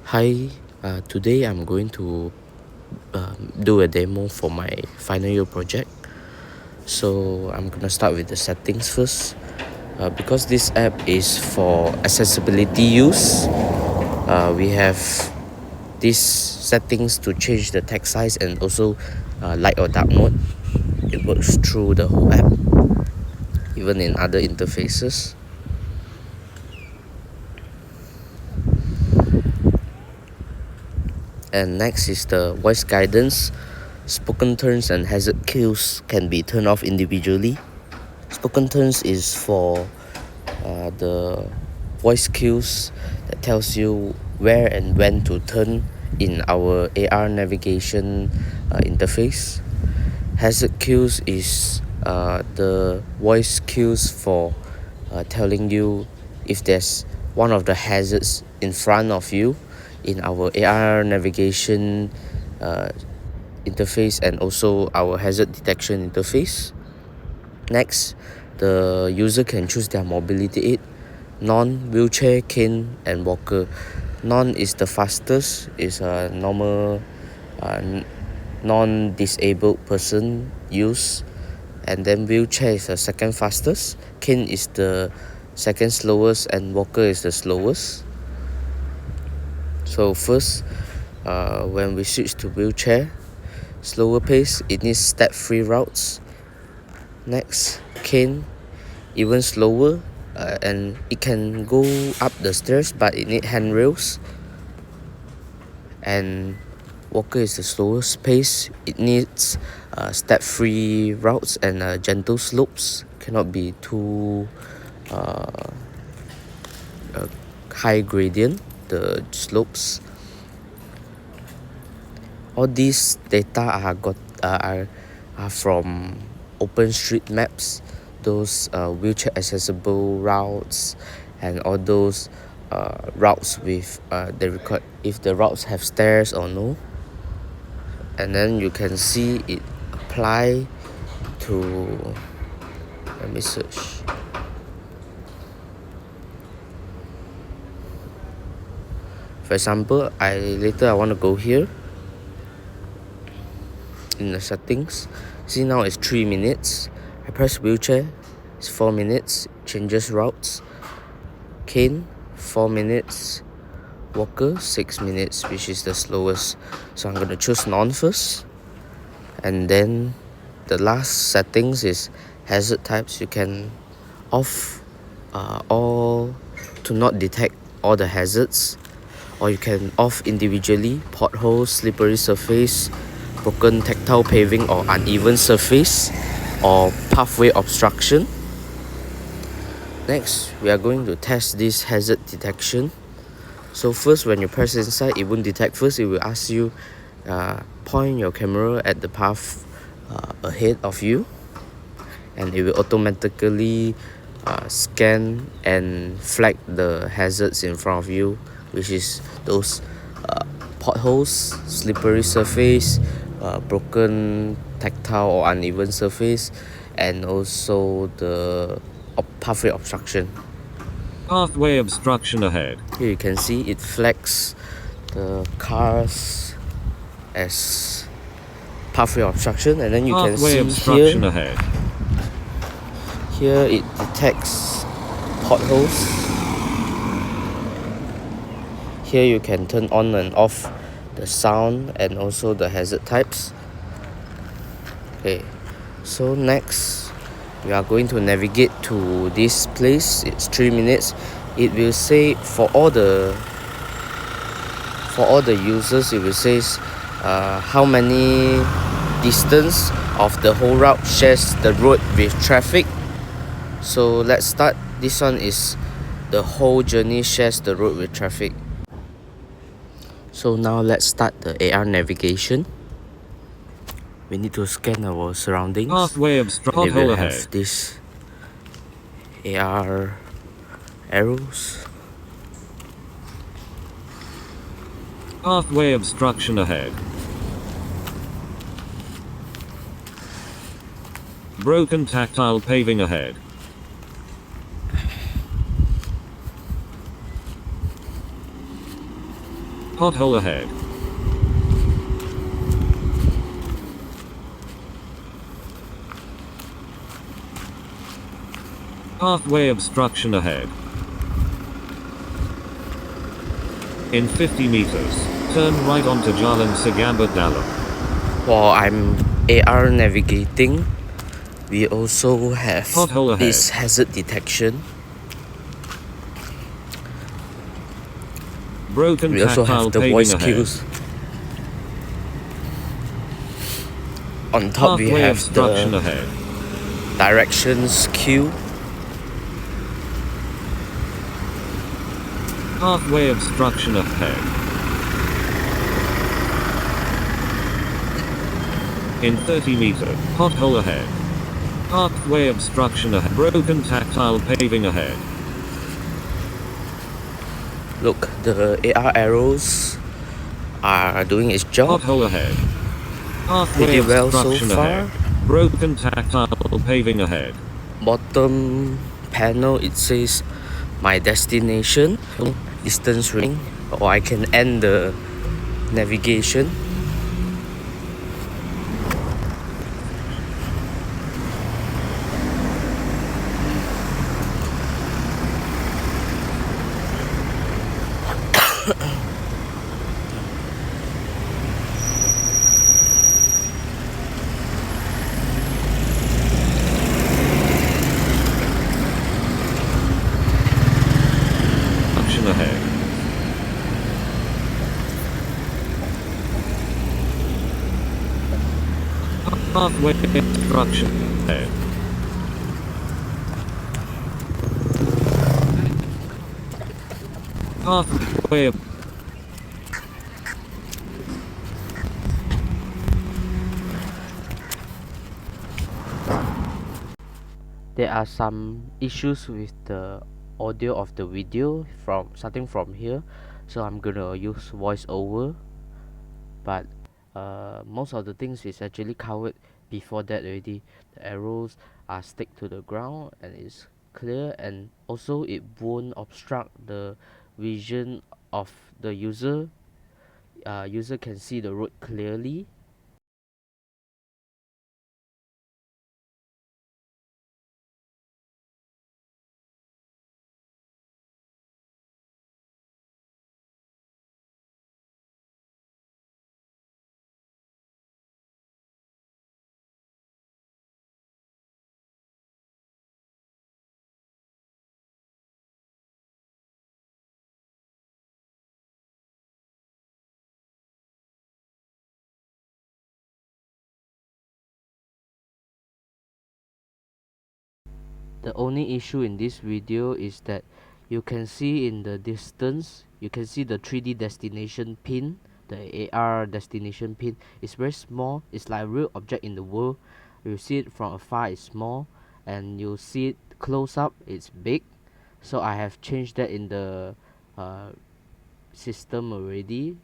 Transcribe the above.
Hi, today I'm going to do a demo for my final year project. So I'm gonna start with the settings first. Because this app is for accessibility use, we have these settings to change the text size and also light or dark mode. It works through the whole app, even in other interfaces. And next is the voice guidance. Spoken turns and hazard cues can be turned off individually. Spoken turns is for the voice cues that tells you where and when to turn in our AR navigation interface. Hazard cues is the voice cues for telling you if there's one of the hazards in front of you in our AR navigation interface and also our hazard detection interface. Next, the user can choose their mobility aid: non, wheelchair, cane, and walker. Non is the fastest, is a normal non-disabled person use, and then wheelchair is the second fastest, cane is the second slowest, and walker is the slowest. So first, when we switch to wheelchair, slower pace, it needs step-free routes. Next, cane, even slower, and it can go up the stairs, but it needs handrails. And walker is the slowest pace. It needs step-free routes and gentle slopes. Cannot be too high gradient, the slopes. All these data are from OpenStreetMaps, those wheelchair accessible routes, and all those routes with they record if the routes have stairs or no. And then you can see it apply to, let me search. For example, later I want to go here in the settings. See, now it's 3 minutes. I press wheelchair, it's 4 minutes, changes routes. Cane, 4 minutes. Walker, 6 minutes, which is the slowest. So I'm gonna choose non first. And then the last settings is hazard types. You can off all to not detect all the hazards, or you can off individually: potholes, slippery surface, broken tactile paving or uneven surface, or pathway obstruction. Next, we are going to test this hazard detection. So first, when you press inside, it won't detect first. It will ask you point your camera at the path ahead of you, and it will automatically scan and flag the hazards in front of you, which is those potholes, slippery surface, broken tactile or uneven surface, and also the pathway obstruction. Pathway obstruction ahead. Here you can see it flags the cars as pathway obstruction, and then you can see obstruction ahead. Here it detects potholes. Here you can turn on and off the sound and also the hazard types. Okay, so next we are going to navigate to this place. It's 3 minutes. It will say for all the users, it will say how many distance of the whole route shares the road with traffic. So let's start. This one is the whole journey shares the road with traffic. So now let's start the AR navigation. We need to scan our surroundings. Pathway obstruction. They will have this AR arrows. Pathway obstruction ahead. Broken tactile paving ahead. Pothole ahead. Pathway obstruction ahead. In 50 meters, turn right onto Jalan Sagamba Dalam. While I'm AR navigating, we also have Pothole ahead. this hazard detection. Broken We also tactile have the paving voice ahead. cues. On top we Pathway have obstruction the ahead. directions cue. Pathway obstruction ahead. In 30 meters, pothole ahead. Pathway obstruction ahead. Broken tactile paving ahead. Look, the AR arrows are doing its job. Pothole ahead. Pathway Pretty well so obstruction far. ahead. Broken tactile paving ahead. Bottom panel it says my destination, distance ring, or I can end the navigation. Obstruction ahead. Pathway obstruction ahead. Pathway There are some issues with the audio of the video starting from here, so I'm gonna use voiceover, but most of the things is actually covered before that already. The arrows are stick to the ground and it's clear, and also it won't obstruct the vision of the user. User can see the road clearly. The only issue in this video is that you can see in the distance, you can see the 3D destination pin, the AR destination pin is very small. It's like a real object in the world. You see it from afar, it's small, and you see it close up, it's big. So I have changed that in the system already.